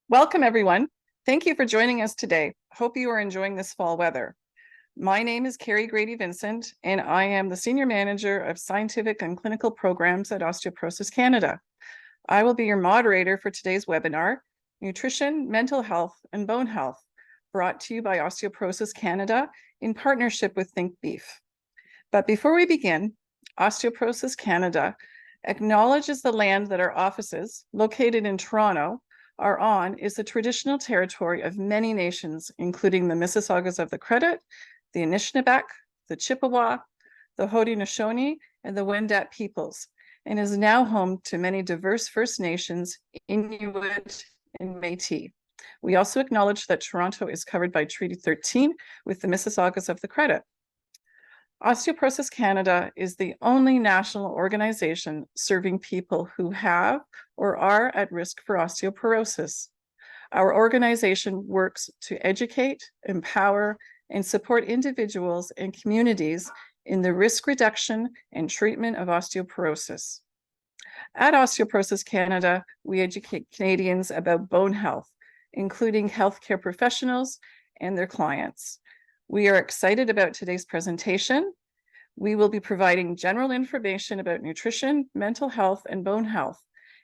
Welcome, everyone. Thank you for joining us today. Hope you are enjoying this fall weather. My name is Kerry Grady Vincent, and I am the Senior Manager of Scientific and Clinical Programs at Osteoporosis Canada. I will be your moderator for today's webinar, Nutrition, Mental Health, and Bone Health, brought to you by Osteoporosis Canada in partnership with Think Beef. But before we begin, Osteoporosis Canada acknowledges the land that our offices, located in Toronto, are on is the traditional territory of many nations, including the Mississaugas of the Credit, the Anishinaabe, the Chippewa, the Haudenosaunee, and the Wendat peoples, and is now home to many diverse First Nations, Inuit, and Métis. We also acknowledge that Toronto is covered by Treaty 13 with the Mississaugas of the Credit. Osteoporosis Canada is the only national organization serving people who have or are at risk for osteoporosis. Our organization works to educate, empower, and support individuals and communities in the risk reduction and treatment of osteoporosis. At Osteoporosis Canada, we educate Canadians about bone health, including healthcare professionals and their clients. We are excited about today's presentation. We will be providing general information about nutrition, mental health, and bone health.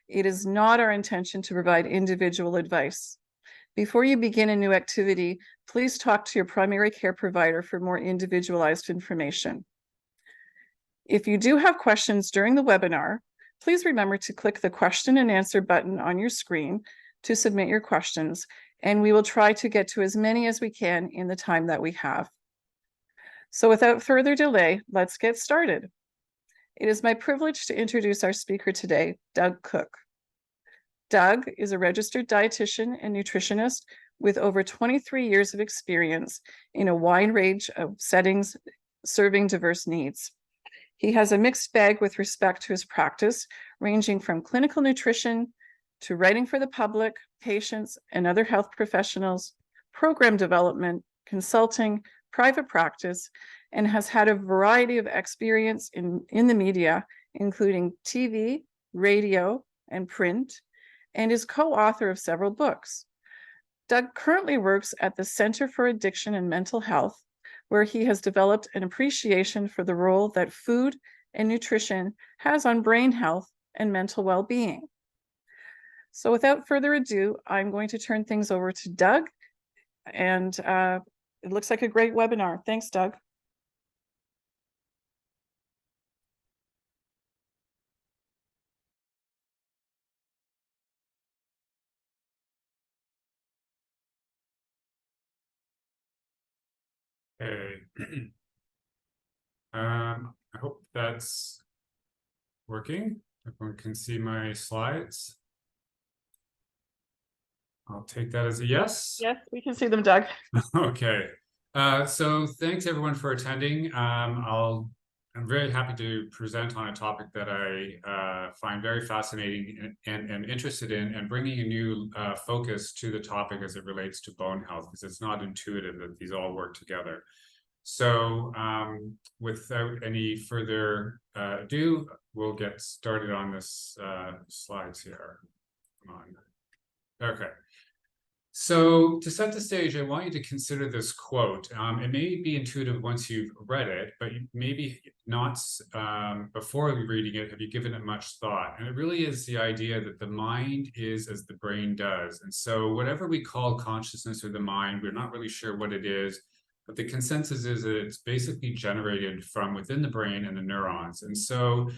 It is not our intention to provide individual advice. Before you begin a new activity, please talk to your primary care provider for more individualized information. If you do have questions during the webinar, please remember to click the question and answer button on your screen to submit your questions, and we will try to get to as many as we can in the time that we have. So without further delay, let's get started. It is my privilege to introduce our speaker today, Doug Cook. Doug is a registered dietitian and nutritionist with over 23 years of experience in a wide range of settings serving diverse needs. He has a mixed bag with respect to his practice, ranging from clinical nutrition to writing for the public, patients, and other health professionals, program development, consulting, private practice, and has had a variety of experience in the media, including TV, radio, and print, and is co-author of several books. Doug currently works at the Center for Addiction and Mental Health, where he has developed an appreciation for the role that food and nutrition has on brain health and mental well-being. So without further ado, I'm going to turn things over to Doug, and it looks like a great webinar. Thanks, Doug. Okay. I hope that's working. Everyone can see my slides. I'll take that as a yes. Yes, we can see them, Doug. Okay. So thanks everyone for attending. I'm very happy to present on a topic that I find very fascinating and interested in, and bringing a new focus to the topic as it relates to bone health, because it's not intuitive that these all work together. So without any further ado, we'll get started on this slides here. Come on. Okay. So to set the stage, I want you to consider this quote. It may be intuitive once you've read it, but maybe not before reading it have you given it much thought. And it really is the idea that the mind is as the brain does. And so whatever we call consciousness or the mind, we're not really sure what it is, but the consensus is that it's basically generated from within the brain and the neurons. And so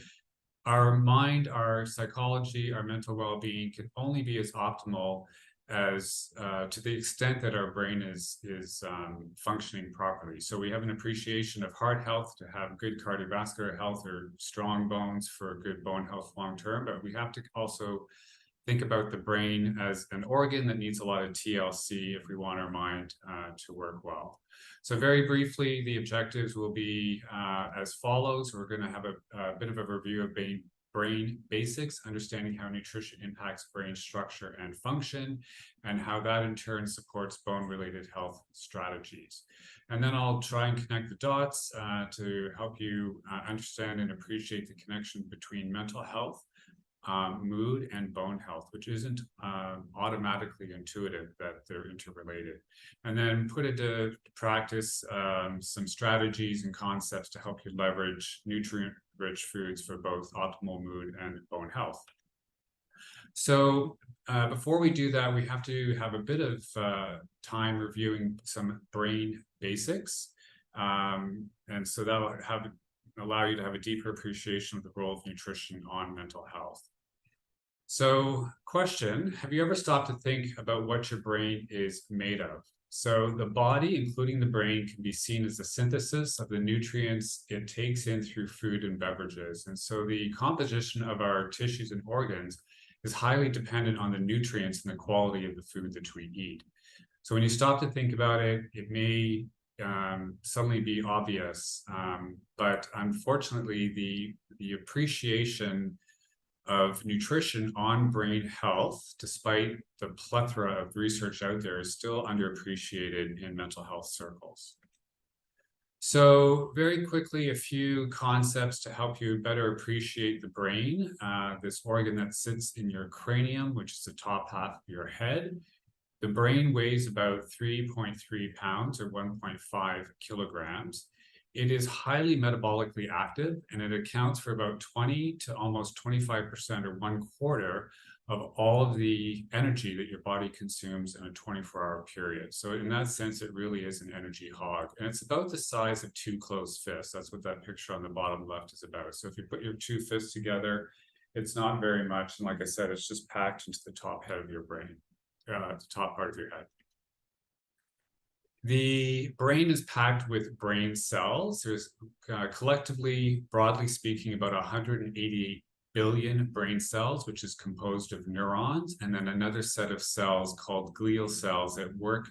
our mind, our psychology, our mental well-being can only be as optimal as to the extent that our brain is functioning properly. So we have an appreciation of heart health to have good cardiovascular health, or strong bones for good bone health long term, but we have to also think about the brain as an organ that needs a lot of TLC if we want our mind to work well. So very briefly, the objectives will be as follows. We're going to have a bit of a review of brain basics, understanding how nutrition impacts brain structure and function, and how that in turn supports bone-related health strategies. And then I'll try and connect the dots to help you understand and appreciate the connection between mental health, mood and bone health, which isn't automatically intuitive that they're interrelated. And then put into practice some strategies and concepts to help you leverage nutrient-rich foods for both optimal mood and bone health. So before we do that, we have to have a bit of time reviewing some brain basics. And so that will allow you to have a deeper appreciation of the role of nutrition on mental health. So question, have you ever stopped to think about what your brain is made of? So the body, including the brain, can be seen as the synthesis of the nutrients it takes in through food and beverages. And so the composition of our tissues and organs is highly dependent on the nutrients and the quality of the food that we eat. So when you stop to think about it, it may suddenly be obvious, but unfortunately the appreciation of nutrition on brain health, despite the plethora of research out there, is still underappreciated in mental health circles. So very quickly, a few concepts to help you better appreciate the brain, this organ that sits in your cranium, which is the top half of your head. The brain weighs about 3.3 pounds or 1.5 kilograms. It is highly metabolically active, and it accounts for about 20 to almost 25% or 1/4 of all of the energy that your body consumes in a 24-hour period. So in that sense, it really is an energy hog. And it's about the size of 2 closed fists. That's what that picture on the bottom left is about. So if you put your 2 fists together, it's not very much. And like I said, it's just packed into the top head of your brain, the top part of your head. The brain is packed with brain cells. There's collectively, broadly speaking, about 188 billion brain cells, which is composed of neurons, and then another set of cells called glial cells that work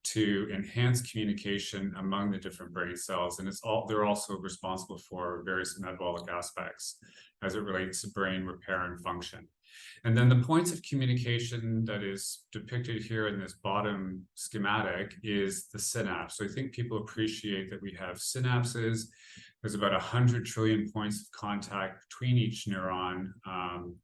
to enhance communication among the different brain cells. And they're also responsible for various metabolic aspects as it relates to brain repair and function. And then the points of communication that is depicted here in this bottom schematic is the synapse. So I think people appreciate that we have synapses. There's about 100 trillion points of contact between each neuron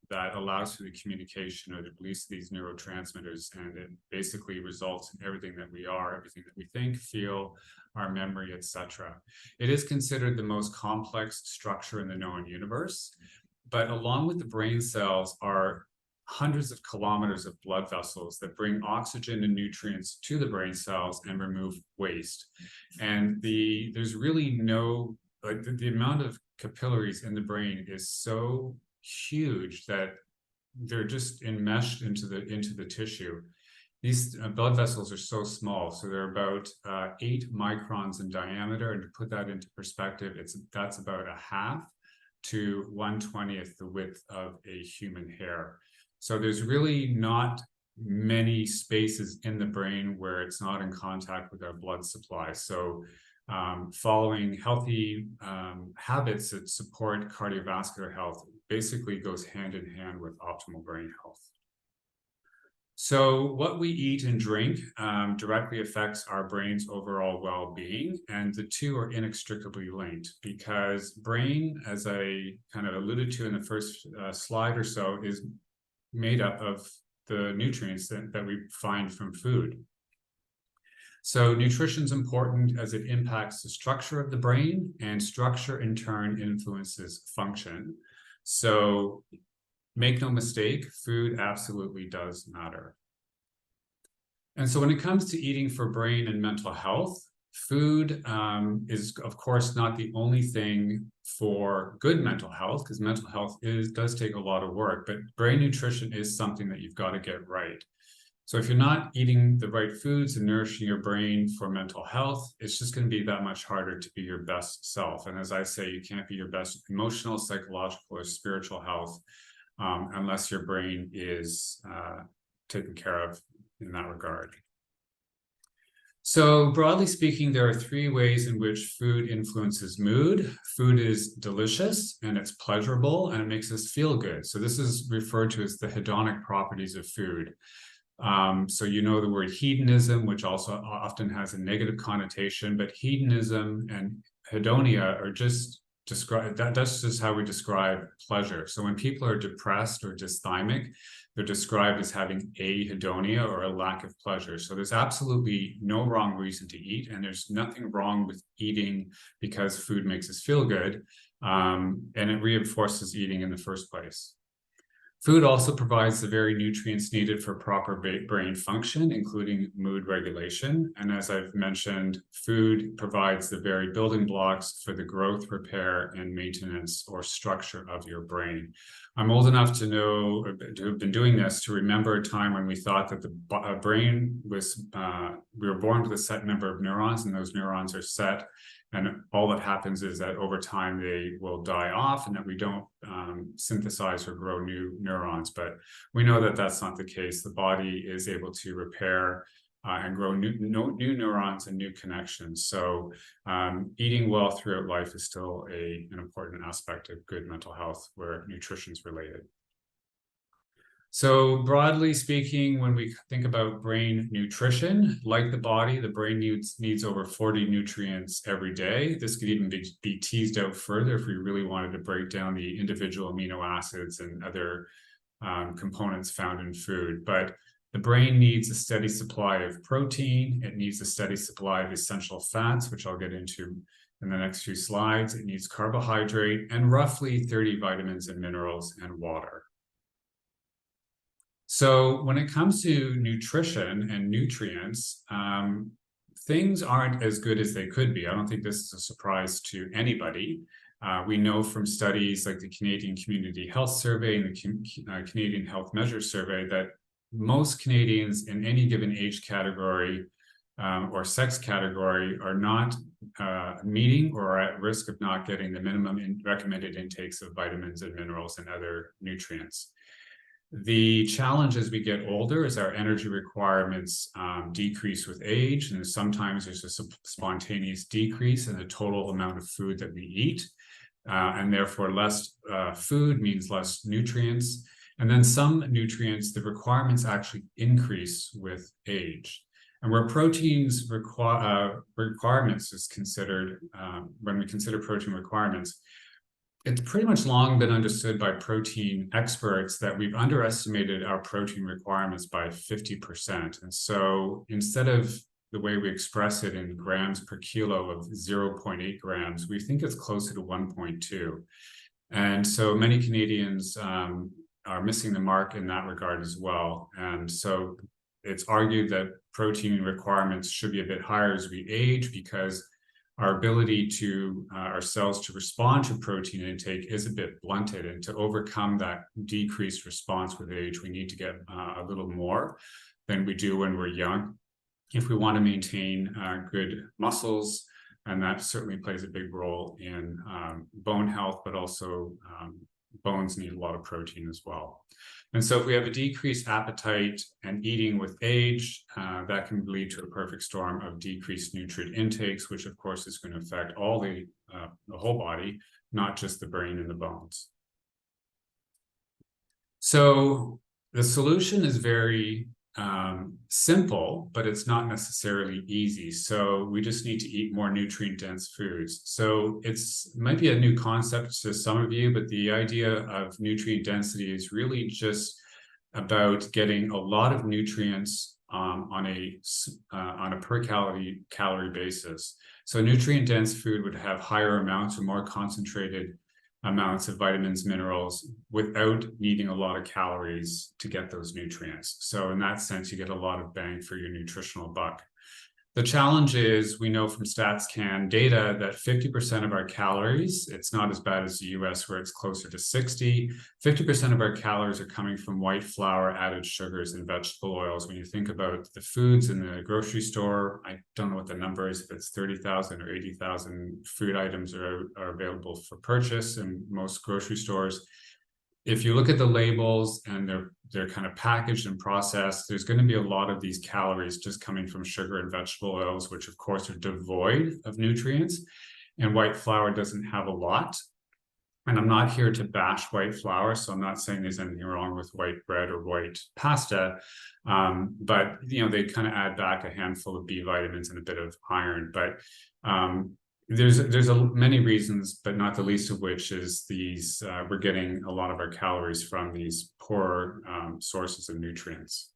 that allows for the communication or the release of these neurotransmitters. And it basically results in everything that we are, everything that we think, feel, our memory, etc. It is considered the most complex structure in the known universe. But along with the brain cells are hundreds of kilometers of blood vessels that bring oxygen and nutrients to the brain cells and remove waste. And there's really no, like the amount of capillaries in the brain is so huge that they're just enmeshed into the tissue. These blood vessels are so small, so they're about 8 microns in diameter. And to put that into perspective, that's about a half to 1/20th the width of a human hair. So there's really not many spaces in the brain where it's not in contact with our blood supply. So following healthy habits that support cardiovascular health basically goes hand in hand with optimal brain health. So what we eat and drink directly affects our brain's overall well-being, and the two are inextricably linked because brain, as I kind of alluded to in the first slide or so, is made up of the nutrients that we find from food. So nutrition is important as it impacts the structure of the brain, and structure in turn influences function. So make no mistake, food absolutely does matter. And so when it comes to eating for brain and mental health, food is, of course, not the only thing for good mental health, because mental health does take a lot of work, but brain nutrition is something that you've got to get right. So if you're not eating the right foods and nourishing your brain for mental health, it's just going to be that much harder to be your best self. And as I say, you can't be your best emotional, psychological, or spiritual health unless your brain is taken care of in that regard. So broadly speaking, there are 3 ways in which food influences mood. Food is delicious and it's pleasurable and it makes us feel good. So this is referred to as the hedonic properties of food. So you know the word hedonism, which also often has a negative connotation, but hedonism and hedonia are just that's just how we describe pleasure. So when people are depressed or dysthymic, they're described as having ahedonia, or a lack of pleasure. So there's absolutely no wrong reason to eat, and there's nothing wrong with eating because food makes us feel good, and it reinforces eating in the first place. Food also provides the very nutrients needed for proper brain function, including mood regulation. And as I've mentioned, food provides the very building blocks for the growth, repair, and maintenance or structure of your brain. I'm old enough to know, to have been doing this, to remember a time when we thought that the brain was, we were born with a set number of neurons, and those neurons are set. And all that happens is that over time they will die off, and that we don't synthesize or grow new neurons. But we know that that's not the case. The body is able to repair and grow new neurons and new connections. So eating well throughout life is still an important aspect of good mental health, where nutrition is related. So broadly speaking, when we think about brain nutrition, like the body, the brain needs over 40 nutrients every day. This could even be teased out further if we really wanted to break down the individual amino acids and other components found in food. But the brain needs a steady supply of protein. It needs a steady supply of essential fats, which I'll get into in the next few slides. It needs carbohydrate and roughly 30 vitamins and minerals and water. So when it comes to nutrition and nutrients, things aren't as good as they could be. I don't think this is a surprise to anybody. We know from studies like the Canadian Community Health Survey and the Canadian Health Measures Survey that most Canadians in any given age category or sex category are not meeting or are at risk of not getting the minimum recommended intakes of vitamins and minerals and other nutrients. The challenge as we get older is our energy requirements decrease with age, and sometimes there's a spontaneous decrease in the total amount of food that we eat, and therefore less food means less nutrients. And then some nutrients, the requirements actually increase with age. And where protein's requirements is considered, when we consider protein requirements, it's pretty much long been understood by protein experts that we've underestimated our protein requirements by 50%. And so instead of the way we express it in grams per kilo of 0.8 grams, we think it's closer to 1.2. And so many Canadians are missing the mark in that regard as well. And so it's argued that protein requirements should be a bit higher as we age, because our ability to our cells to respond to protein intake is a bit blunted, and to overcome that decreased response with age, we need to get a little more than we do when we're young if we want to maintain good muscles, and that certainly plays a big role in bone health, but also bones need a lot of protein as well. And so if we have a decreased appetite and eating with age, that can lead to a perfect storm of decreased nutrient intakes, which of course is going to affect all the whole body, not just the brain and the bones. So the solution is very simple, but it's not necessarily easy. So we just need to eat more nutrient-dense foods. So it might be a new concept to some of you, but the idea of nutrient density is really just about getting a lot of nutrients on a per calorie basis. So nutrient-dense food would have higher amounts or more concentrated amounts of vitamins, minerals, without needing a lot of calories to get those nutrients. So in that sense, you get a lot of bang for your nutritional buck. The challenge is, we know from StatsCan data that 50% of our calories, it's not as bad as the US where it's closer to 60, 50% of our calories are coming from white flour, added sugars, and vegetable oils. When you think about the foods in the grocery store, I don't know what the number is, if it's 30,000 or 80,000 food items are available for purchase in most grocery stores. If you look at the labels and they're kind of packaged and processed, there's going to be a lot of these calories just coming from sugar and vegetable oils, which of course are devoid of nutrients. And white flour doesn't have a lot. And I'm not here to bash white flour, so I'm not saying there's anything wrong with white bread or white pasta. But they kind of add back a handful of B vitamins and a bit of iron. But There's many reasons, but not the least of which is these we're getting a lot of our calories from these poor sources of nutrients.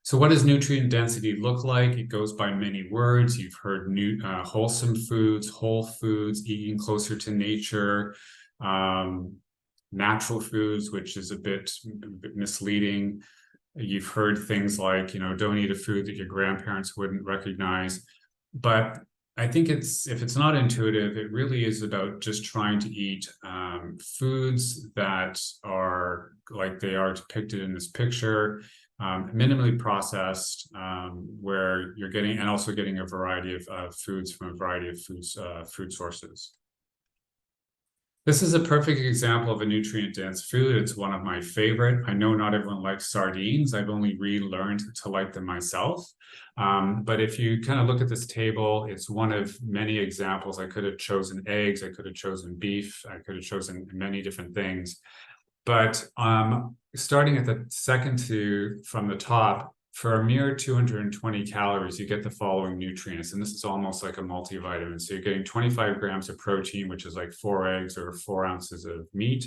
So what does nutrient density look like? It goes by many words. You've heard wholesome foods, whole foods, eating closer to nature, natural foods, which is a bit misleading. You've heard things like, don't eat a food that your grandparents wouldn't recognize. But I think if it's not intuitive, it really is about just trying to eat foods that are like they are depicted in this picture, minimally processed, where you're getting, and also getting a variety of foods from a variety of food sources. This is a perfect example of a nutrient-dense food. It's one of my favorite. I know not everyone likes sardines. I've only relearned to like them myself. But if you kind of look at this table, it's one of many examples. I could have chosen eggs. I could have chosen beef. I could have chosen many different things. But starting at the second from the top, for a mere 220 calories, you get the following nutrients. And this is almost like a multivitamin. So you're getting 25 grams of protein, which is like 4 eggs or 4 ounces of meat.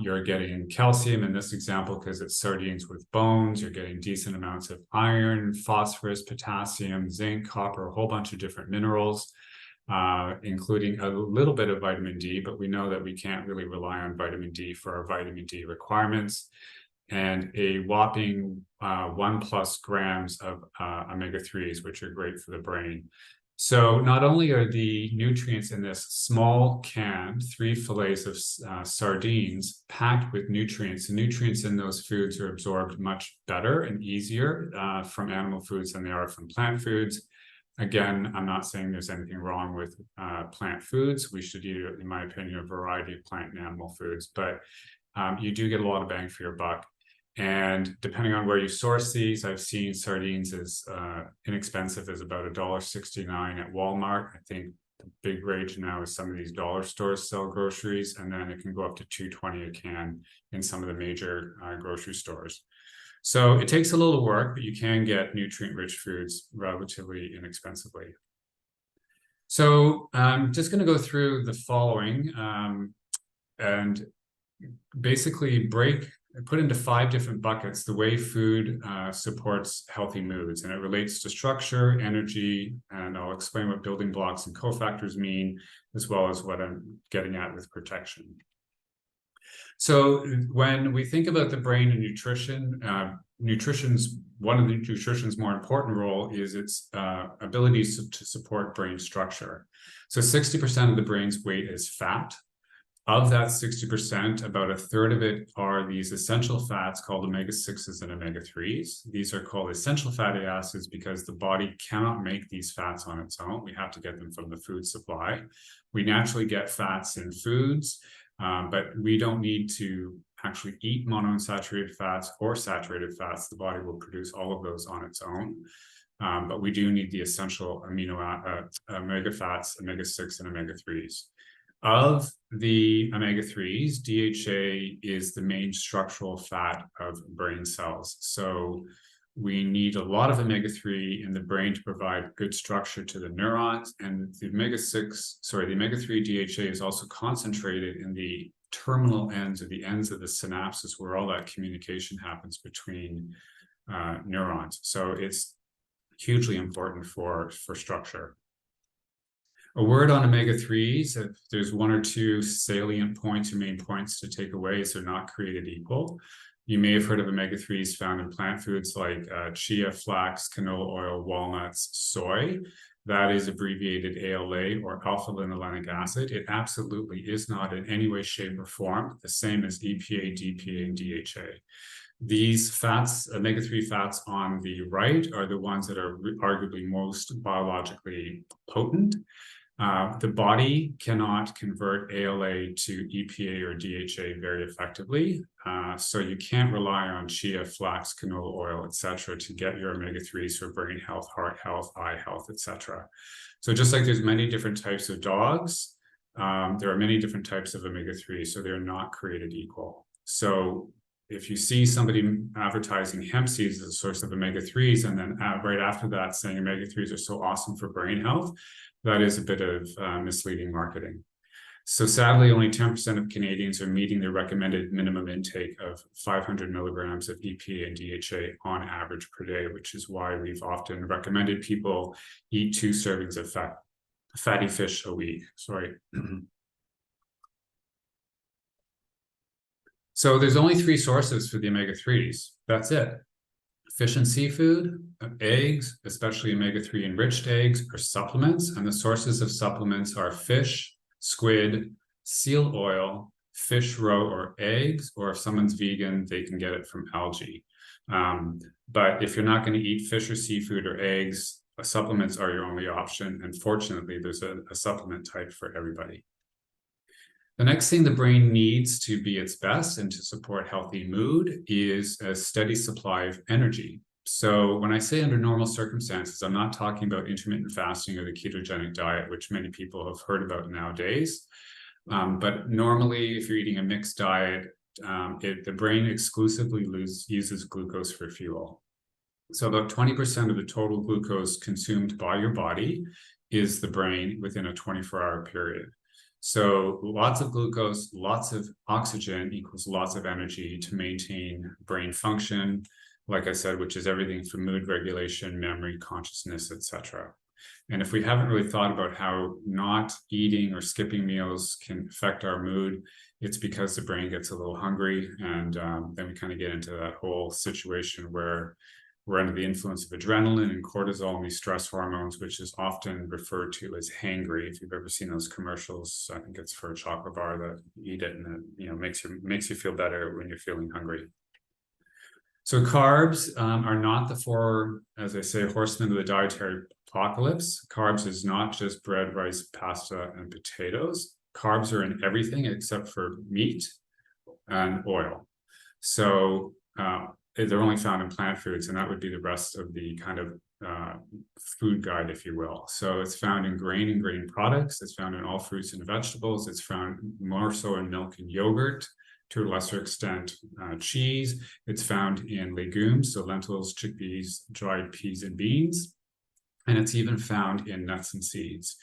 You're getting calcium in this example because it's sardines with bones. You're getting decent amounts of iron, phosphorus, potassium, zinc, copper, a whole bunch of different minerals, including a little bit of vitamin D, but we know that we can't really rely on vitamin D for our vitamin D requirements, and a whopping 1+ grams of omega-3s, which are great for the brain. So not only are the nutrients in this small can, 3 fillets of sardines, packed with nutrients, the nutrients in those foods are absorbed much better and easier from animal foods than they are from plant foods. Again, I'm not saying there's anything wrong with plant foods. We should eat, in my opinion, a variety of plant and animal foods, but you do get a lot of bang for your buck. And depending on where you source these, I've seen sardines as inexpensive as about $1.69 at Walmart. I think the big rage now is some of these dollar stores sell groceries, and then it can go up to $2.20 a can in some of the major grocery stores. So it takes a little work, but you can get nutrient-rich foods relatively inexpensively. So I'm just going to go through the following and basically put into 5 different buckets the way food supports healthy moods, and it relates to structure, energy, and I'll explain what building blocks and cofactors mean, as well as what I'm getting at with protection. So when we think about the brain and nutrition, one of the nutrition's more important role is its abilities to support brain structure. So 60% of the brain's weight is fat. Of that 60%, about 1/3 of it are these essential fats called omega-6s and omega-3s. These are called essential fatty acids because the body cannot make these fats on its own. We have to get them from the food supply. We naturally get fats in foods, but we don't need to actually eat monounsaturated fats or saturated fats. The body will produce all of those on its own. But we do need the essential omega fats, omega-6 and omega-3s. Of the omega-3s, DHA is the main structural fat of brain cells. So we need a lot of omega-3 in the brain to provide good structure to the neurons. And the omega-3 DHA is also concentrated in the terminal ends, or the ends of the synapses, where all that communication happens between neurons. So it's hugely important for structure. A word on omega-3s, if there's 1 or 2 salient points or main points to take away, is they're not created equal. You may have heard of omega-3s found in plant foods like chia, flax, canola oil, walnuts, soy. That is abbreviated ALA, or alpha-linolenic acid. It absolutely is not in any way, shape, or form the same as EPA, DPA, and DHA. These fats, omega-3 fats on the right, are the ones that are arguably most biologically potent. The body cannot convert ALA to EPA or DHA very effectively. So you can't rely on chia, flax, canola oil, etc. to get your omega-3s for brain health, heart health, eye health, etc. So just like there's many different types of dogs, there are many different types of omega-3, so they're not created equal. So if you see somebody advertising hemp seeds as a source of omega-3s, and then right after that saying omega-3s are so awesome for brain health, that is a bit of misleading marketing. So sadly, only 10% of Canadians are meeting their recommended minimum intake of 500 milligrams of EPA and DHA on average per day, which is why we've often recommended people eat 2 servings of fatty fish a week. Sorry. So there's only 3 sources for the omega-3s. That's it. Fish and seafood, eggs, especially omega-3 enriched eggs, are supplements, and the sources of supplements are fish, squid, seal oil, fish roe or eggs, or if someone's vegan, they can get it from algae. But if you're not going to eat fish or seafood or eggs, supplements are your only option. And fortunately, there's a supplement type for everybody. The next thing the brain needs to be its best and to support healthy mood is a steady supply of energy. So when I say under normal circumstances, I'm not talking about intermittent fasting or the ketogenic diet, which many people have heard about nowadays. But normally, if you're eating a mixed diet, the brain exclusively uses glucose for fuel. So about 20% of the total glucose consumed by your body is the brain within a 24-hour period. So lots of glucose, lots of oxygen equals lots of energy to maintain brain function, like I said, which is everything from mood regulation, memory, consciousness, etc. And if we haven't really thought about how not eating or skipping meals can affect our mood, it's because the brain gets a little hungry, and then we kind of get into that whole situation where we're under the influence of adrenaline and cortisol and these stress hormones, which is often referred to as hangry. If you've ever seen those commercials, I think it's for a chocolate bar that you eat it and it makes you feel better when you're feeling hungry. So carbs are not the 4, as I say, horsemen of the dietary apocalypse. Carbs is not just bread, rice, pasta, and potatoes. Carbs are in everything except for meat and oil. So they're only found in plant foods, and that would be the rest of the kind of food guide, if you will. So it's found in grain and grain products. It's found in all fruits and vegetables. It's found more so in milk and yogurt, to a lesser extent, cheese. It's found in legumes, so lentils, chickpeas, dried peas, and beans. And it's even found in nuts and seeds.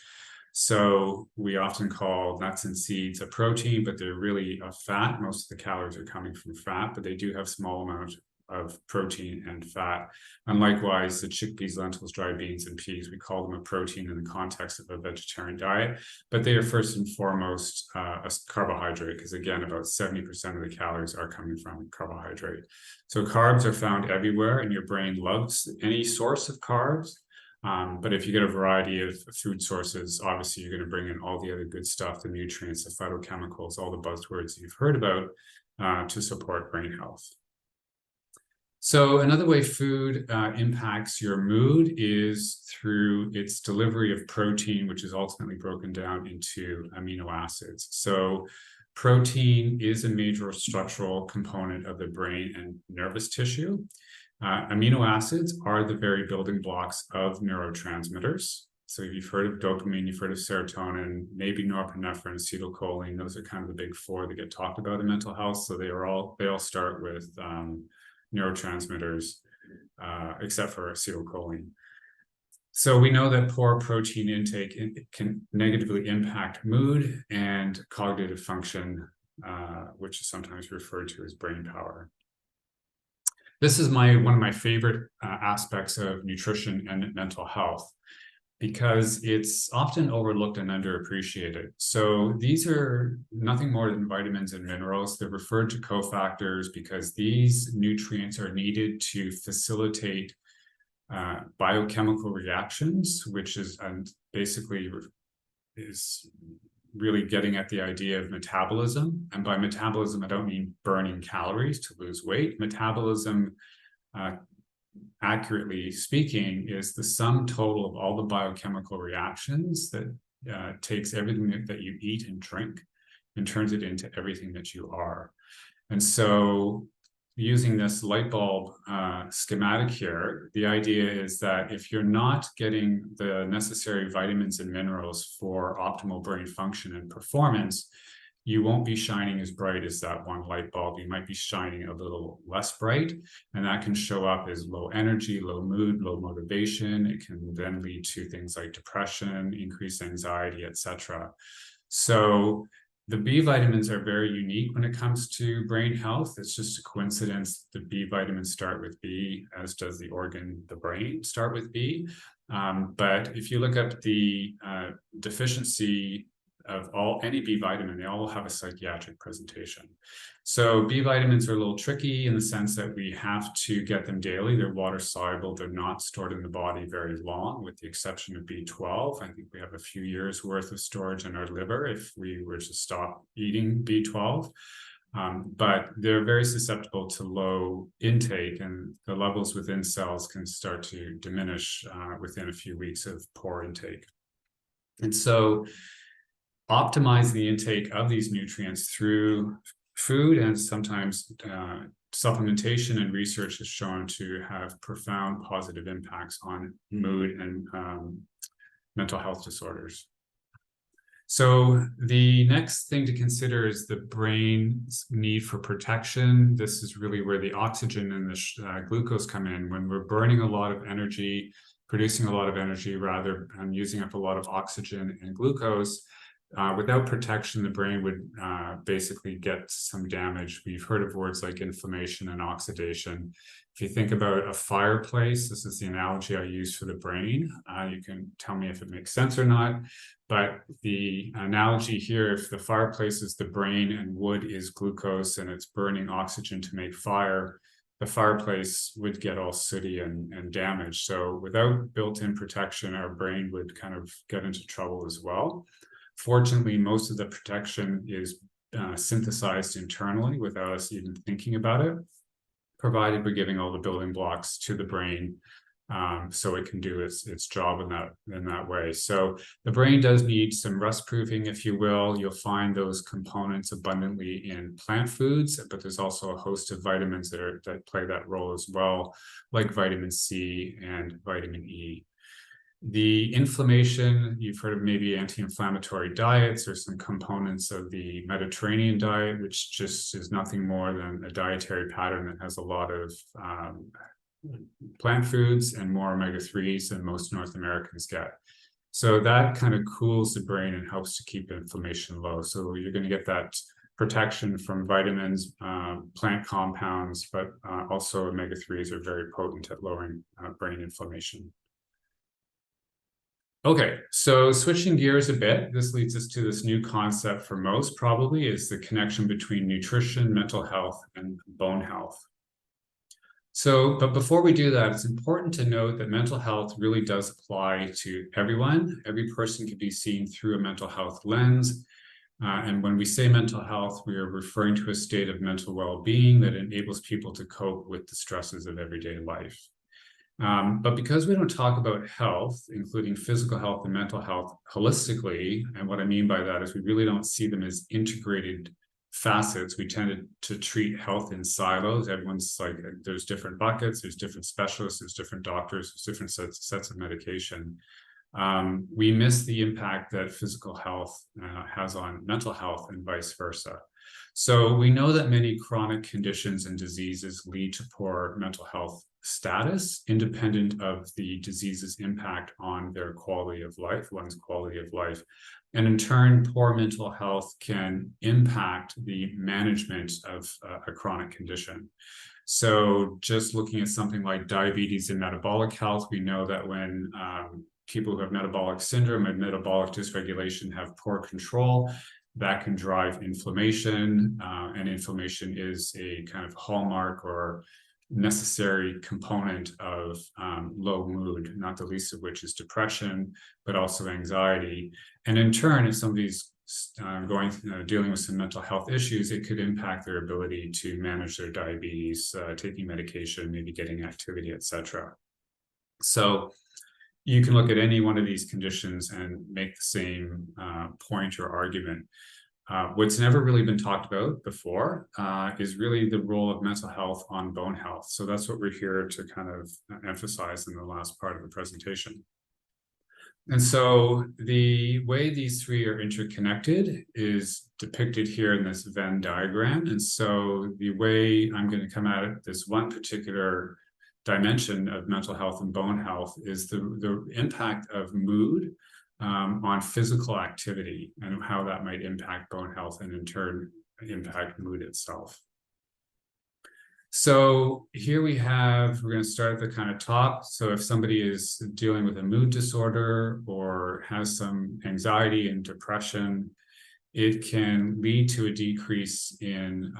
So we often call nuts and seeds a protein, but they're really a fat. Most of the calories are coming from fat, but they do have small amounts of protein and fat. And likewise, the chickpeas, lentils, dried beans, and peas, we call them a protein in the context of a vegetarian diet, but they are first and foremost a carbohydrate, because again, about 70% of the calories are coming from carbohydrate. So carbs are found everywhere, and your brain loves any source of carbs. But if you get a variety of food sources, obviously you're going to bring in all the other good stuff, the nutrients, the phytochemicals, all the buzzwords you've heard about to support brain health. So another way food impacts your mood is through its delivery of protein, which is ultimately broken down into amino acids. So protein is a major structural component of the brain and nervous tissue. Amino acids are the very building blocks of neurotransmitters. So you've heard of dopamine, you've heard of serotonin, maybe norepinephrine, acetylcholine. Those are kind of the big 4 that get talked about in mental health. So they all start with neurotransmitters, except for acetylcholine. So we know that poor protein intake can negatively impact mood and cognitive function, which is sometimes referred to as brain power. This is one of my favorite aspects of nutrition and mental health, because it's often overlooked and underappreciated. So these are nothing more than vitamins and minerals. They're referred to cofactors because these nutrients are needed to facilitate biochemical reactions, which is basically is really getting at the idea of metabolism. And by metabolism, I don't mean burning calories to lose weight. Metabolism, accurately speaking, is the sum total of all the biochemical reactions that takes everything that you eat and drink and turns it into everything that you are. And so using this light bulb schematic here, the idea is that if you're not getting the necessary vitamins and minerals for optimal brain function and performance, you won't be shining as bright as that one light bulb. You might be shining a little less bright, and that can show up as low energy, low mood, low motivation. It can then lead to things like depression, increased anxiety, etc. So the B vitamins are very unique when it comes to brain health. It's just a coincidence the B vitamins start with B, as does the organ, the brain, start with B. But if you look at the deficiency of any B vitamin, they all have a psychiatric presentation. So B vitamins are a little tricky in the sense that we have to get them daily. They're water soluble. They're not stored in the body very long, with the exception of B12. I think we have a few years worth of storage in our liver if we were to stop eating B12. But they're very susceptible to low intake, and the levels within cells can start to diminish within a few weeks of poor intake. And so optimize the intake of these nutrients through food, and sometimes supplementation and research has shown to have profound positive impacts on mood and mental health disorders. So the next thing to consider is the brain's need for protection. This is really where the oxygen and the glucose come in. When we're burning a lot of energy, producing a lot of energy rather, and using up a lot of oxygen and glucose, without protection, the brain would basically get some damage. We've heard of words like inflammation and oxidation. If you think about a fireplace, this is the analogy I use for the brain. You can tell me if it makes sense or not. But the analogy here, if the fireplace is the brain and wood is glucose and it's burning oxygen to make fire, the fireplace would get all sooty and damaged. So without built-in protection, our brain would kind of get into trouble as well. Fortunately, most of the protection is synthesized internally without us even thinking about it, provided we're giving all the building blocks to the brain so it can do its job in that way. So the brain does need some rust proofing, if you will. You'll find those components abundantly in plant foods, but there's also a host of vitamins that play that role as well, like vitamin C and vitamin E. The inflammation, you've heard of maybe anti-inflammatory diets or some components of the Mediterranean diet, which just is nothing more than a dietary pattern that has a lot of plant foods and more omega-3s than most North Americans get. So that kind of cools the brain and helps to keep inflammation low. So you're going to get that protection from vitamins, plant compounds, but also omega-3s are very potent at lowering brain inflammation. Okay, so switching gears a bit, this leads us to this new concept for most probably, is the connection between nutrition, mental health, and bone health. So, but before we do that, it's important to note that mental health really does apply to everyone. Every person can be seen through a mental health lens. And when we say mental health, we are referring to a state of mental well-being that enables people to cope with the stresses of everyday life. But because we don't talk about health, including physical health and mental health holistically, and what I mean by that is we really don't see them as integrated facets. We tend to treat health in silos. Everyone's like, there's different buckets, there's different specialists, there's different doctors, there's different sets of medication. We miss the impact that physical health has on mental health and vice versa. So we know that many chronic conditions and diseases lead to poor mental health status, independent of the disease's impact on their quality of life, one's quality of life. And in turn, poor mental health can impact the management of a chronic condition. So just looking at something like diabetes and metabolic health, we know that when people who have metabolic syndrome and metabolic dysregulation have poor control, that can drive inflammation, and inflammation is a kind of hallmark or necessary component of low mood, not the least of which is depression, but also anxiety. And in turn, if somebody's dealing with some mental health issues, it could impact their ability to manage their diabetes, taking medication, maybe getting activity, etc. So you can look at any one of these conditions and make the same point or argument. What's never really been talked about before is really the role of mental health on bone health. So that's what we're here to kind of emphasize in the last part of the presentation. And so the way these three are interconnected is depicted here in this Venn diagram. And so the way I'm going to come at it, this one particular dimension of mental health and bone health is the impact of mood on physical activity and how that might impact bone health and in turn impact mood itself. So here we're going to start at the kind of top. So if somebody is dealing with a mood disorder or has some anxiety and depression, it can lead to a decrease in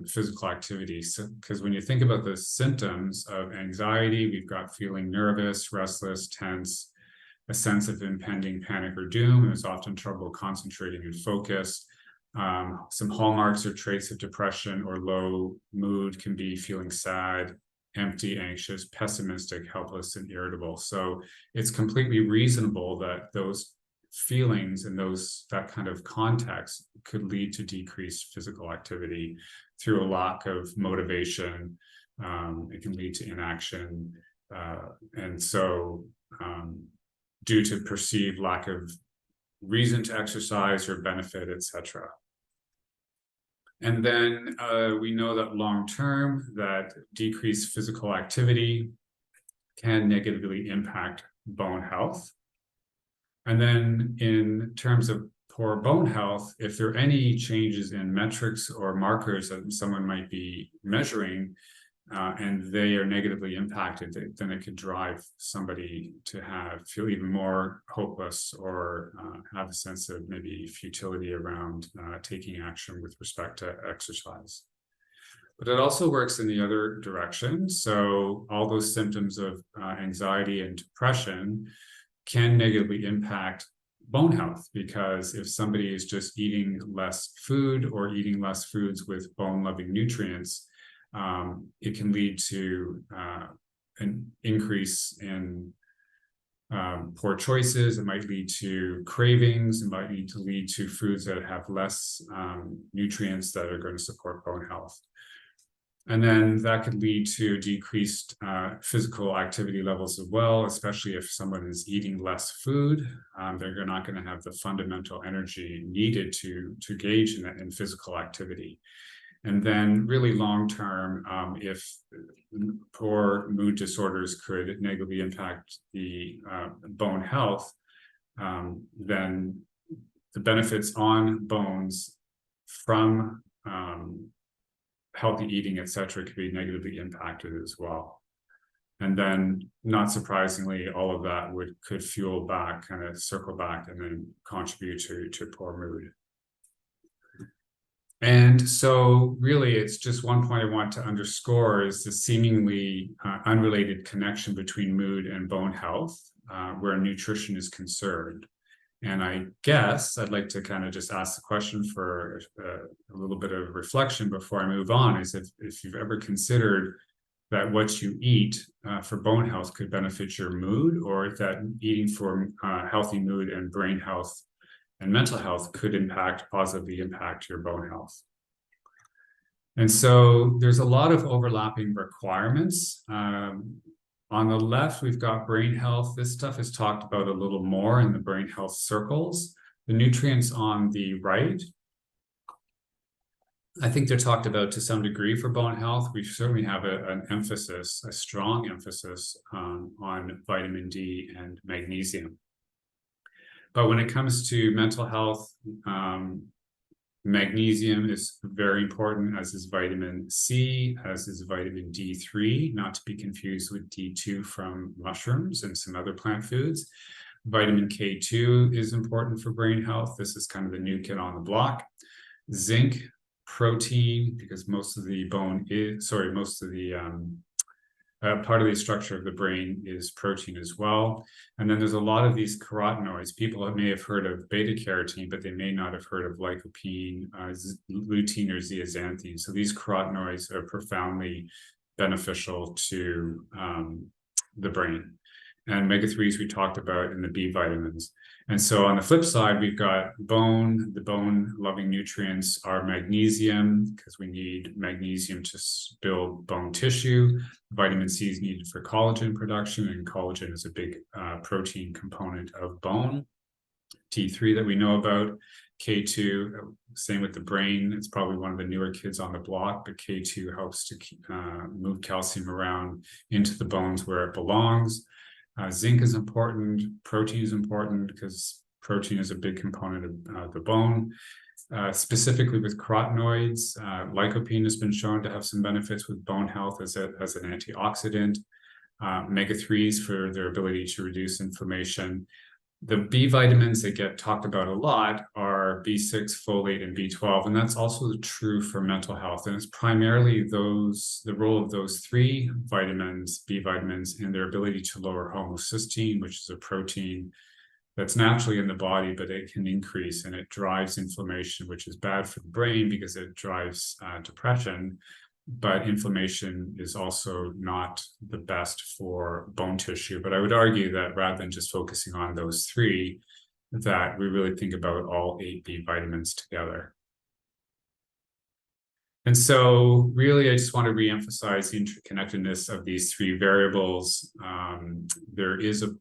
physical activity. So, because when you think about the symptoms of anxiety, we've got feeling nervous, restless, tense, a sense of impending panic or doom, and there's often trouble concentrating and focus. Some hallmarks or traits of depression or low mood can be feeling sad, empty, anxious, pessimistic, helpless, and irritable. So it's completely reasonable that those feelings and that kind of context could lead to decreased physical activity through a lack of motivation. It can lead to inaction. And so due to perceived lack of reason to exercise or benefit, etc. And then we know that long-term, that decreased physical activity can negatively impact bone health. And then in terms of poor bone health, if there are any changes in metrics or markers that someone might be measuring, and they are negatively impacted, then it could drive somebody to feel even more hopeless or have a sense of maybe futility around taking action with respect to exercise. But it also works in the other direction. So all those symptoms of anxiety and depression can negatively impact bone health, because if somebody is just eating less food or eating less foods with bone-loving nutrients, it can lead to an increase in poor choices. It might lead to cravings. It might lead to foods that have less nutrients that are going to support bone health. And then that could lead to decreased physical activity levels as well, especially if someone is eating less food. They're not going to have the fundamental energy needed to engage in physical activity. And then really long-term, if poor mood disorders could negatively impact the bone health, then the benefits on bones from healthy eating, et cetera, could be negatively impacted as well. And then, not surprisingly, all of that could fuel back, kind of circle back, and then contribute to poor mood. And so really, it's just one point I want to underscore is the seemingly unrelated connection between mood and bone health, where nutrition is concerned. And I guess I'd like to kind of just ask the question for a little bit of reflection before I move on, is if you've ever considered that what you eat for bone health could benefit your mood, or if that eating for healthy mood and brain health and mental health could positively impact your bone health. And so there's a lot of overlapping requirements. On the left, we've got brain health. This stuff is talked about a little more in the brain health circles. The nutrients on the right, I think they're talked about to some degree for bone health. We certainly have a strong emphasis on vitamin D and magnesium. But when it comes to mental health, magnesium is very important, as is vitamin C, as is vitamin D3, not to be confused with D2 from mushrooms and some other plant foods. Vitamin K2 is important for brain health. This is kind of the new kid on the block. Zinc, protein, because most of the part of the structure of the brain is protein as well. And then there's a lot of these carotenoids. People may have heard of beta carotene, but they may not have heard of lycopene, lutein, or zeaxanthine. So these carotenoids are profoundly beneficial to the brain. and omega-3s we talked about, and the B vitamins. And so on the flip side, we've got bone. The bone-loving nutrients are magnesium, because we need magnesium to build bone tissue. Vitamin C is needed for collagen production, and collagen is a big protein component of bone. T3 that we know about, K2, same with the brain. It's probably one of the newer kids on the block, but K2 helps to move calcium around into the bones where it belongs. Zinc is important, protein is important, because protein is a big component of the bone. Specifically with carotenoids, lycopene has been shown to have some benefits with bone health as an antioxidant. Omega-3s for their ability to reduce inflammation. The B vitamins that get talked about a lot are B6, folate, and B12, and that's also true for mental health. And it's primarily the role of those three vitamins, B vitamins, in their ability to lower homocysteine, which is a protein that's naturally in the body, but it can increase, and it drives inflammation, which is bad for the brain because it drives depression. But inflammation is also not the best for bone tissue. But I would argue that rather than just focusing on those three, that we really think about all 8 B vitamins together. And so really, I just want to reemphasize the interconnectedness of these 3 variables. There is a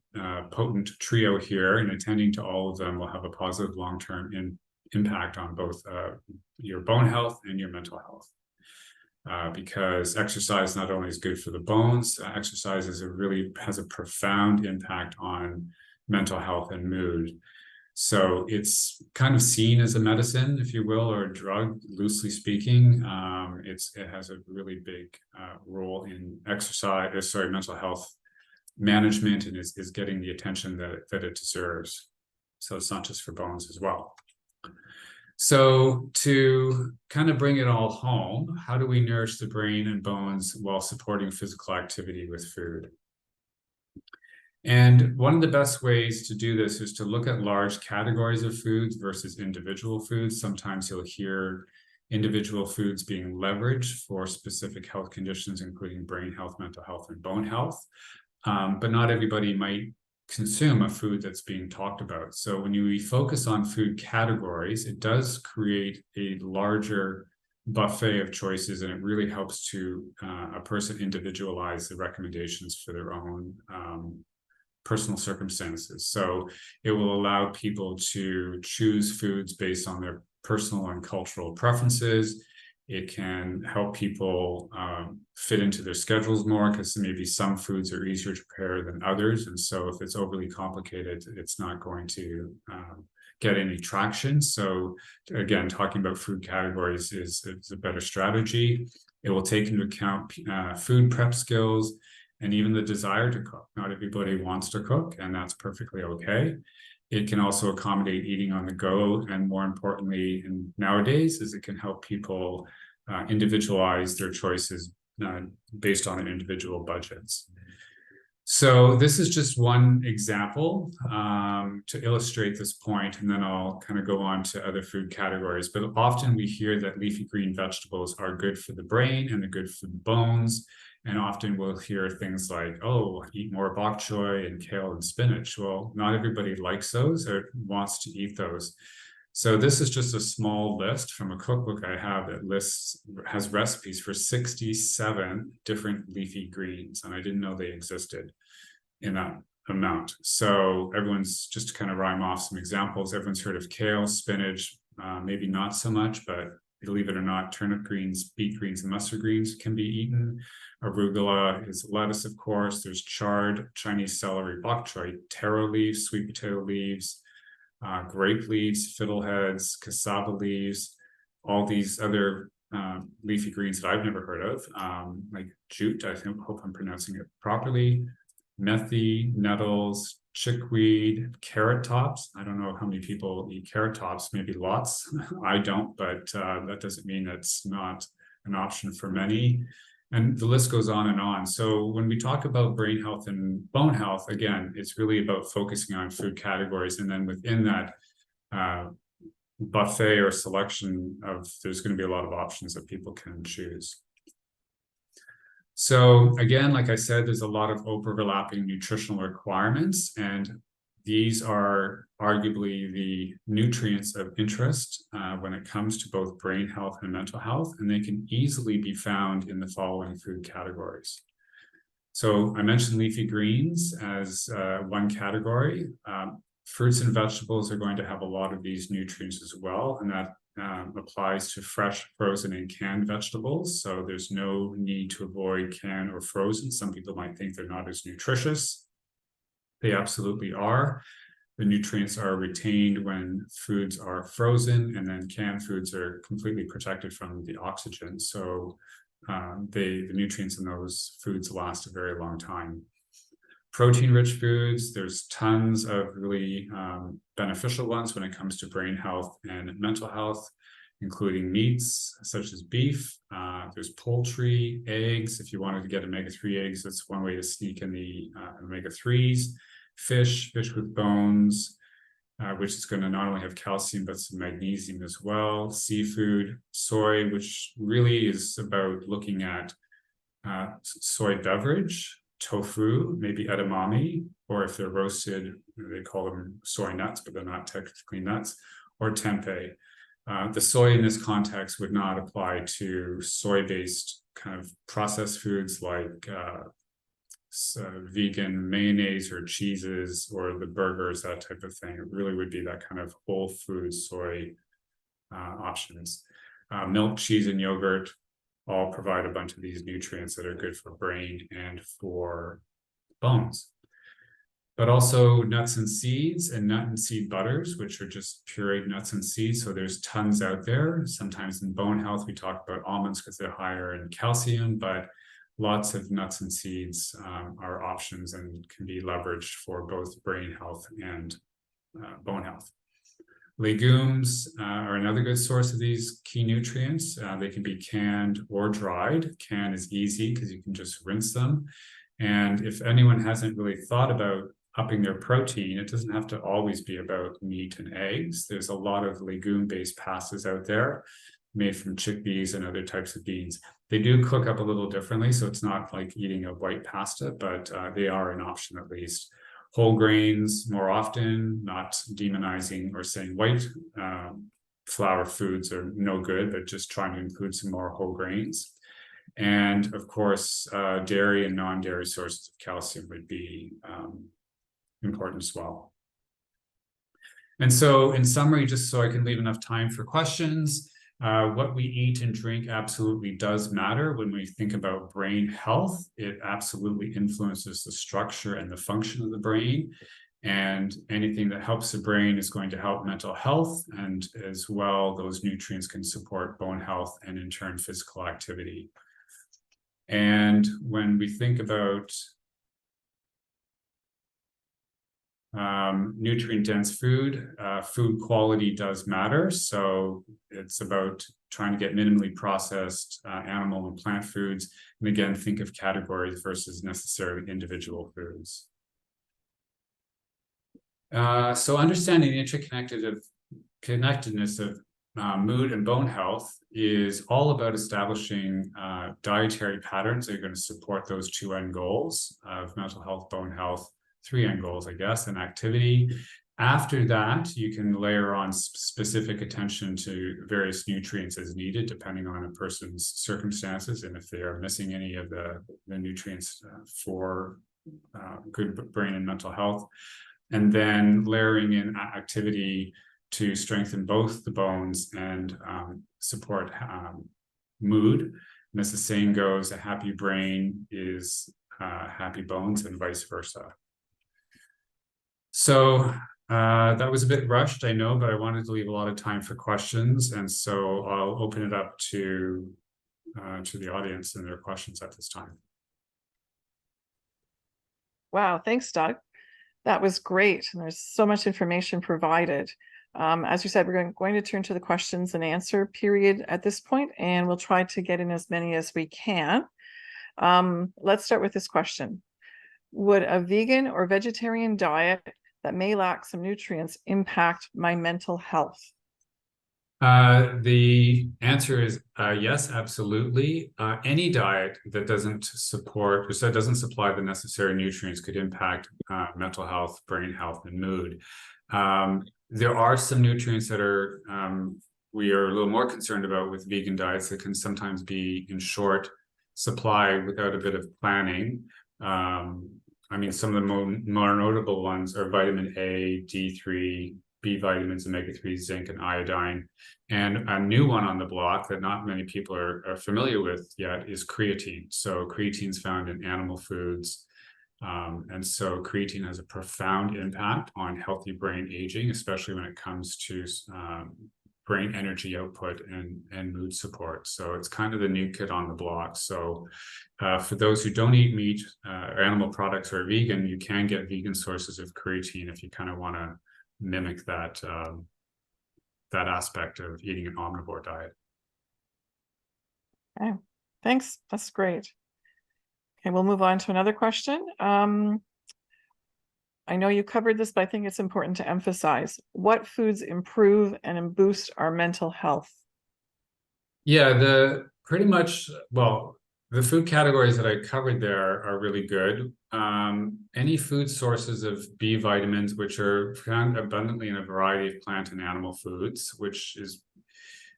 potent trio here, and attending to all of them will have a positive long-term impact on both your bone health and your mental health. Because exercise not only is good for the bones, exercise has a profound impact on mental health and mood. So it's kind of seen as a medicine, if you will, or a drug, loosely speaking. It has a really big role in mental health management, and is getting the attention that it deserves. So it's not just for bones as well. So to kind of bring it all home, how do we nourish the brain and bones while supporting physical activity with food? And one of the best ways to do this is to look at large categories of foods versus individual foods. Sometimes you'll hear individual foods being leveraged for specific health conditions, including brain health, mental health, and bone health. But not everybody might consume a food that's being talked about. So when we focus on food categories, it does create a larger buffet of choices, and it really helps to a person individualize the recommendations for their own personal circumstances. So it will allow people to choose foods based on their personal and cultural preferences. It can help people fit into their schedules more, because maybe some foods are easier to prepare than others. And so if it's overly complicated, it's not going to get any traction. So again, talking about food categories is a better strategy. It will take into account food prep skills and even the desire to cook. Not everybody wants to cook, and that's perfectly okay. It can also accommodate eating on the go, and more importantly, nowadays, is it can help people individualize their choices based on their individual budgets. So this is just one example to illustrate this point, and then I'll kind of go on to other food categories. But often we hear that leafy green vegetables are good for the brain and they're good for the bones. And often we'll hear things like, oh, eat more bok choy and kale and spinach. Well, not everybody likes those or wants to eat those. So this is just a small list from a cookbook I have that has recipes for 67 different leafy greens. And I didn't know they existed in that amount. So everyone's, just to kind of rhyme off some examples, everyone's heard of kale, spinach, maybe not so much, but believe it or not, turnip greens, beet greens, and mustard greens can be eaten. Arugula is lettuce, of course. There's chard, Chinese celery, bok choy, taro leaves, sweet potato leaves, grape leaves, fiddleheads, cassava leaves, all these other leafy greens that I've never heard of, like jute, hope I'm pronouncing it properly, methi, nettles, chickweed, carrot tops. I don't know how many people eat carrot tops, maybe lots. I don't, but that doesn't mean it's not an option for many. And the list goes on and on. So when we talk about brain health and bone health, again, it's really about focusing on food categories. And then within that buffet or selection there's going to be a lot of options that people can choose. So again, like I said, there's a lot of overlapping nutritional requirements, and these are arguably the nutrients of interest when it comes to both brain health and mental health, and they can easily be found in the following food categories. So I mentioned leafy greens as one category. Fruits and vegetables are going to have a lot of these nutrients as well, and that applies to fresh, frozen, and canned vegetables. So there's no need to avoid canned or frozen. Some people might think they're not as nutritious. They absolutely are. The nutrients are retained when foods are frozen, and then canned foods are completely protected from the oxygen. So the nutrients in those foods last a very long time. Protein-rich foods, there's tons of really beneficial ones when it comes to brain health and mental health, including meats such as beef. There's poultry, eggs. If you wanted to get omega-3 eggs, that's one way to sneak in the omega-3s. Fish with bones, which is going to not only have calcium, but some magnesium as well. Seafood, soy, which really is about looking at soy beverage, tofu, maybe edamame, or if they're roasted, they call them soy nuts, but they're not technically nuts, or tempeh. The soy in this context would not apply to soy-based kind of processed foods like vegan mayonnaise or cheeses or the burgers, that type of thing. It really would be that kind of whole food soy options. Milk, cheese, and yogurt all provide a bunch of these nutrients that are good for brain and for bones. But also nuts and seeds and nut and seed butters, which are just pureed nuts and seeds. So there's tons out there. Sometimes in bone health, we talk about almonds because they're higher in calcium, but lots of nuts and seeds are options and can be leveraged for both brain health and bone health. Legumes are another good source of these key nutrients. They can be canned or dried. Canned is easy because you can just rinse them. And if anyone hasn't really thought about upping their protein, it doesn't have to always be about meat and eggs. There's a lot of legume-based pastas out there made from chickpeas and other types of beans. They do cook up a little differently, so it's not like eating a white pasta, but they are an option at least. Whole grains more often, not demonizing or saying white flour foods are no good, but just trying to include some more whole grains. And of course, dairy and non-dairy sources of calcium would be important as well. And so in summary, just so I can leave enough time for questions, what we eat and drink absolutely does matter when we think about brain health. It absolutely influences the structure and the function of the brain. And anything that helps the brain is going to help mental health. And as well, those nutrients can support bone health and in turn, physical activity. And when we think about nutrient-dense food, food quality does matter. So it's about trying to get minimally processed animal and plant foods. And again, think of categories versus necessarily individual foods. So understanding the interconnectedness of mood and bone health is all about establishing dietary patterns that are going to support those two end goals of mental health, bone health, three end goals, I guess, and activity. After that, you can layer on specific attention to various nutrients as needed, depending on a person's circumstances, and if they are missing any of the nutrients for good brain and mental health. And then layering in activity to strengthen both the bones and support mood. And as the saying goes, a happy brain is happy bones and vice versa. So that was a bit rushed, I know, but I wanted to leave a lot of time for questions. And so I'll open it up to the audience and their questions at this time. Wow, thanks, Doug. That was great. And there's so much information provided. As you said, we're going to turn to the questions and answer period at this point, and we'll try to get in as many as we can. Let's start with this question. Would a vegan or vegetarian diet that may lack some nutrients impact my mental health? The answer is yes, absolutely. Any diet that doesn't support, or that doesn't supply the necessary nutrients could impact mental health, brain health, and mood. There are some nutrients that are we are a little more concerned about with vegan diets that can sometimes be in short supply without a bit of planning. I mean, some of the more notable ones are vitamin A, D3, B vitamins, omega-3, zinc, and iodine. And a new one on the block that not many people are familiar with yet is creatine. So creatine is found in animal foods. And so creatine has a profound impact on healthy brain aging, especially when it comes to brain energy output and mood support. So it's kind of the new kid on the block. So for those who don't eat meat or animal products or are vegan, you can get vegan sources of creatine if you kind of want to mimic that that aspect of eating an omnivore diet. Okay, thanks. That's great. Okay, we'll move on to another question. I know you covered this, but I think it's important to emphasize what foods improve and boost our mental health. Yeah, pretty much, well, the food categories that I covered there are really good. Any food sources of B vitamins, which are found abundantly in a variety of plant and animal foods, which is,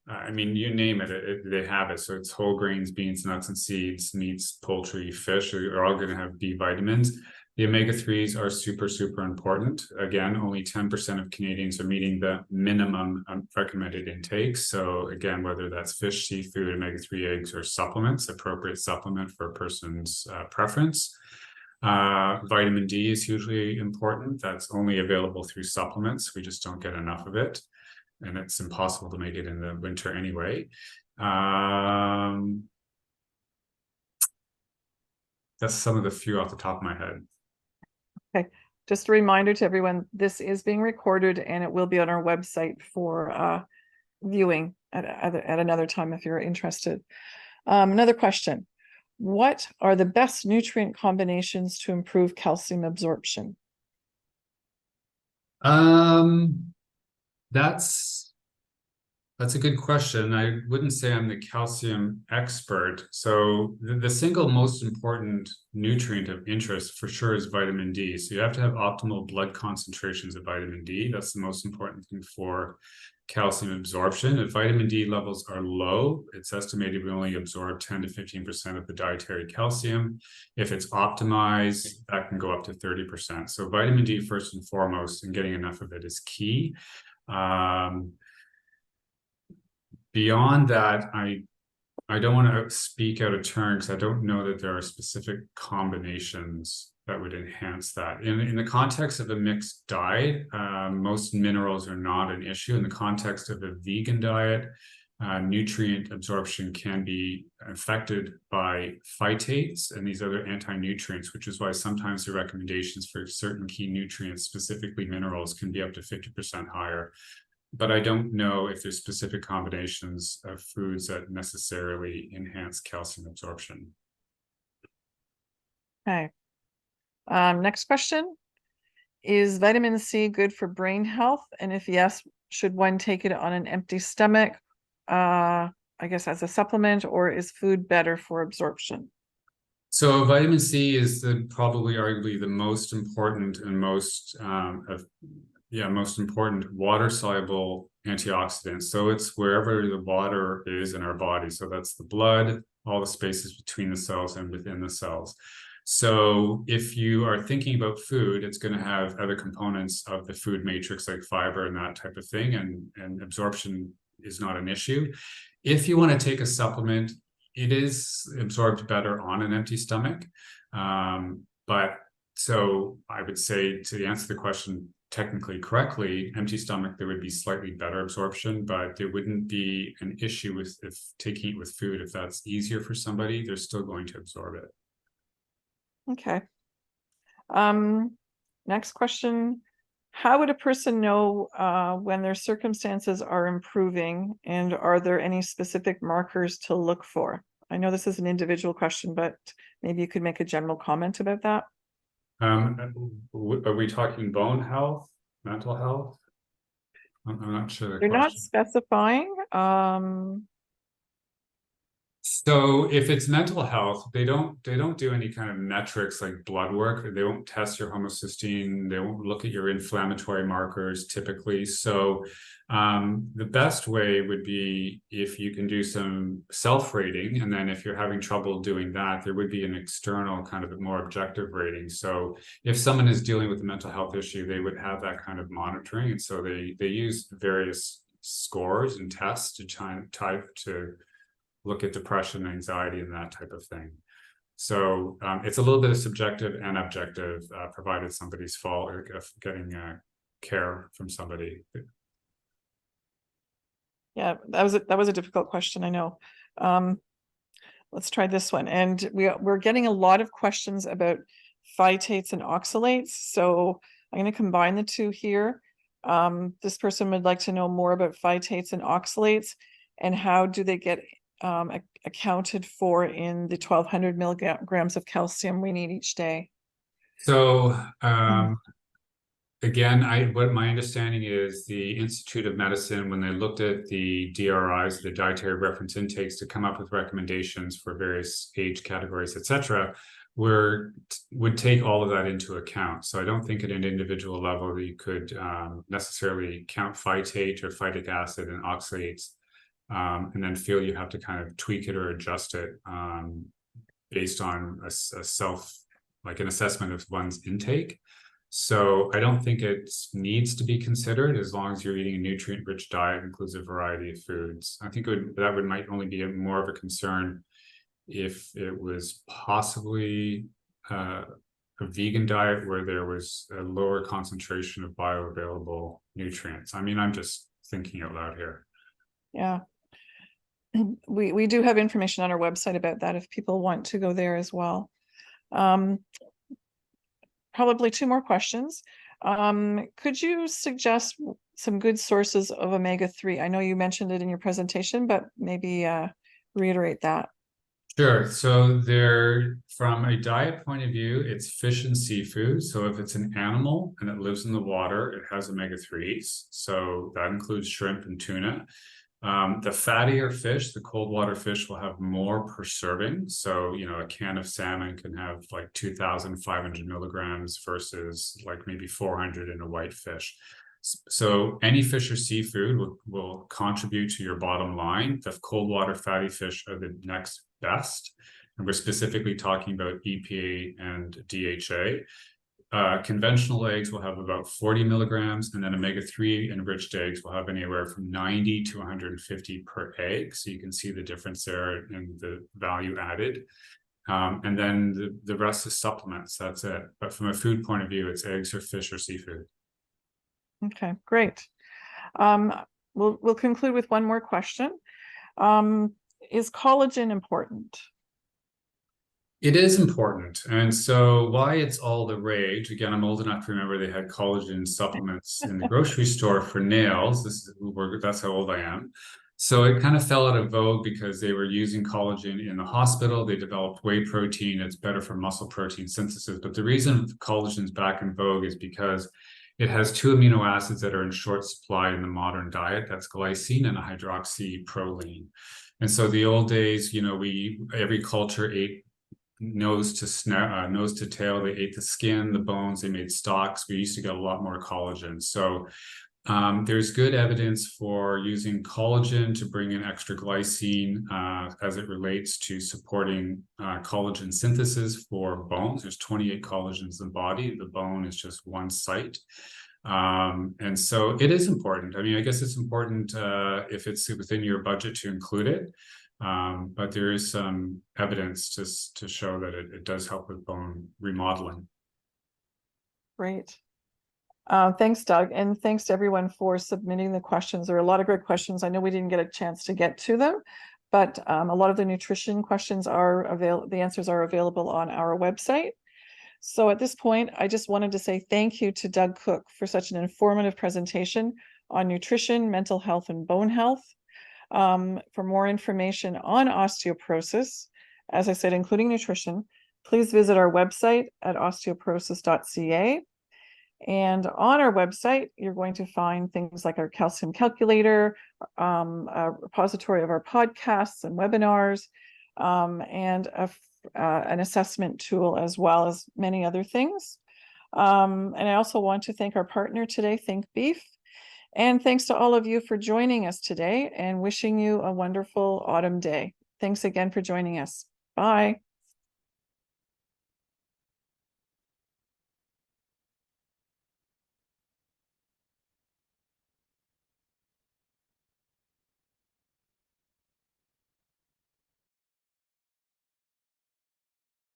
I mean, you name it, they have it. So it's whole grains, beans, nuts, and seeds, meats, poultry, fish are all going to have B vitamins. The omega-3s are super, super important. Again, only 10% of Canadians are meeting the minimum recommended intake. So again, whether that's fish, seafood, omega-3 eggs, or supplements, appropriate supplement for a person's preference. Vitamin D is hugely important. That's only available through supplements. We just don't get enough of it. And it's impossible to make it in the winter anyway. That's some of the few off the top of my head. Okay, just a reminder to everyone, this is being recorded and it will be on our website for viewing at another time if you're interested. Another question. What are the best nutrient combinations to improve calcium absorption? That's a good question. I wouldn't say I'm the calcium expert. So the single most important nutrient of interest for sure is vitamin D. So you have to have optimal blood concentrations of vitamin D. That's the most important thing for calcium absorption. If vitamin D levels are low, it's estimated we only absorb 10 to 15% of the dietary calcium. If it's optimized, that can go up to 30%. So vitamin D first and foremost, and getting enough of it is key. Beyond that, I don't want to speak out of turn because I don't know that there are specific combinations that would enhance that. In the context of a mixed diet, most minerals are not an issue. In the context of a vegan diet, nutrient absorption can be affected by phytates and these other anti-nutrients, which is why sometimes the recommendations for certain key nutrients, specifically minerals, can be up to 50% higher. But I don't know if there's specific combinations of foods that necessarily enhance calcium absorption. Okay. Next question. Is vitamin C good for brain health? And if yes, should one take it on an empty stomach, I guess as a supplement, or is food better for absorption? So vitamin C is probably arguably the most important and most important water-soluble antioxidant. So it's wherever the water is in our body. So that's the blood, all the spaces between the cells and within the cells. So if you are thinking about food, it's going to have other components of the food matrix like fiber and that type of thing, and absorption is not an issue. If you want to take a supplement, it is absorbed better on an empty stomach. But so I would say, to answer the question technically correctly, empty stomach, there would be slightly better absorption, but there wouldn't be an issue with if taking it with food. If that's easier for somebody, they're still going to absorb it. Okay. Next question. How would a person know when their circumstances are improving, and are there any specific markers to look for? I know this is an individual question, but maybe you could make a general comment about that. Are we talking bone health, mental health? I'm not sure the They're not question. specifying. So if it's mental health, they don't do any kind of metrics like blood work. They won't test your homocysteine. They won't look at your inflammatory markers typically. So the best way would be if you can do some self-rating, and then if you're having trouble doing that, there would be an external kind of more objective rating. So if someone is dealing with a mental health issue, they would have that kind of monitoring, and so they use various scores and tests to try to look at depression, anxiety, and that type of thing. So it's a little bit of subjective and objective, provided somebody's fault or getting care from somebody. Yeah, that was a difficult question, I know. Let's try this one. And we're getting a lot of questions about phytates and oxalates. So I'm going to combine the two here. This person would like to know more about phytates and oxalates, and how do they get accounted for in the 1200 milligrams of calcium we need each day. So again, what my understanding is, the Institute of Medicine, when they looked at the DRIs, the dietary reference intakes, to come up with recommendations for various age categories, etc., would take all of that into account. So I don't think at an individual level you could necessarily count phytate or phytic acid and oxalates, and then feel you have to kind of tweak it or adjust it based on a like an assessment of one's intake. So I don't think it needs to be considered, as long as you're eating a nutrient-rich diet, includes a variety of foods. I think that might only be more of a concern if it was possibly a vegan diet where there was a lower concentration of bioavailable nutrients. I mean, I'm just thinking out loud here. Yeah. We do have information on our website about that if people want to go there as well. Probably two more questions. Could you suggest some good sources of omega-3? I know you mentioned it in your presentation, but maybe reiterate that. Sure. So from a diet point of view, it's fish and seafood. So if it's an animal and it lives in the water, it has omega-3s. So that includes shrimp and tuna. The fattier fish, the cold water fish, will have more per serving. So, a can of salmon can have like 2,500 milligrams versus like maybe 400 in a white fish. So any fish or seafood will contribute to your bottom line. The cold water fatty fish are the next best. And we're specifically talking about EPA and DHA. Conventional eggs will have about 40 milligrams, and then omega-3 enriched eggs will have anywhere from 90 to 150 per egg. So you can see the difference there and the value added. And then the rest is supplements. That's it. But from a food point of view, it's eggs or fish or seafood. Okay, great. We'll conclude with one more question. Is collagen important? It is important. And so why it's all the rage, again, I'm old enough to remember they had collagen supplements in the grocery store for nails. That's how old I am. So it kind of fell out of vogue because they were using collagen in the hospital. They developed whey protein. It's better for muscle protein synthesis. But the reason collagen is back in vogue is because it has two amino acids that are in short supply in the modern diet. That's glycine and a hydroxyproline. And so the old days, every culture ate nose to tail. They ate the skin, the bones, they made stocks. We used to get a lot more collagen. So there's good evidence for using collagen to bring in extra glycine as it relates to supporting collagen synthesis for bones. There's 28 collagens in the body. The bone is just one site. And so it is important. I mean, I guess it's important if it's within your budget to include it. But there is some evidence to show that it does help with bone remodeling. Great. Thanks, Doug. And thanks to everyone for submitting the questions. There are a lot of great questions. I know we didn't get a chance to get to them, but a lot of the nutrition questions the answers are available on our website. So at this point, I just wanted to say thank you to Doug Cook for such an informative presentation on nutrition, mental health, and bone health. For more information on osteoporosis, as I said, including nutrition, please visit our website at osteoporosis.ca. And on our website, you're going to find things like our calcium calculator, a repository of our podcasts and webinars, and an assessment tool, as well as many other things. And I also want to thank our partner today, Think Beef. And thanks to all of you for joining us today, and wishing you a wonderful autumn day. Thanks again for joining us. Bye.